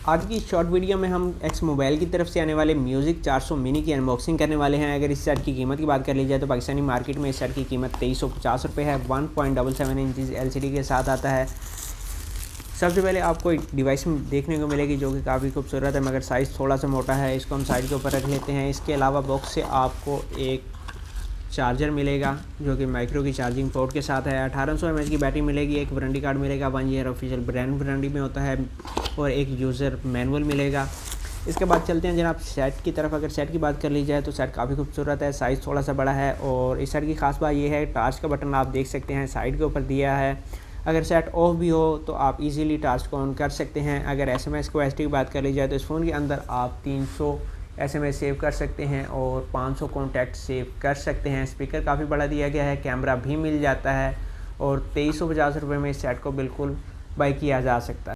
आज की short video में हम एक्स मोबाइल की तरफ से आने वाले म्यूज़िक 400 मिनी की अनबॉक्सिंग करने वाले हैं। अगर इस सेट की कीमत की बात कर ली जाए तो पाकिस्तानी मार्केट में इस सेट की कीमत 2350 रुपये है। 1.77 इंचज़ LCD के साथ आता है। सबसे पहले आपको एक डिवाइस में देखने को मिलेगी जो कि काफ़ी खूबसूरत है, मगर साइज़ थोड़ा सा मोटा है। इसको हम साइड के ऊपर रख लेते हैं। इसके अलावा बॉक्स से आपको एक चार्जर मिलेगा जो कि माइक्रो की चार्जिंग पोर्ट के साथ है। 1800 mAh की बैटरी मिलेगी। एक वारंटी कार्ड मिलेगा, 1 ईयर ऑफिशियल ब्रांड वारंटी में होता है, और एक यूज़र मैनुअल मिलेगा। इसके बाद चलते हैं जनाब सेट की तरफ। अगर सेट की बात कर ली जाए तो सेट काफ़ी खूबसूरत है, साइज़ थोड़ा सा बड़ा है, और इस सेट की खास बात यह है टार्च का बटन आप देख सकते हैं साइड के ऊपर दिया है। अगर सेट ऑफ भी हो तो आप इजीली टार्च को ऑन कर सकते हैं। अगर SMS कैपेसिटी की बात कर ली जाए तो इस फ़ोन के अंदर आप 300 SMS सेव कर सकते हैं और 500 कॉन्टैक्ट सेव कर सकते हैं। स्पीकर काफ़ी बड़ा दिया गया है, कैमरा भी मिल जाता है, और 2350 रुपये में इस सेट को बिल्कुल बाई किया जा सकता है।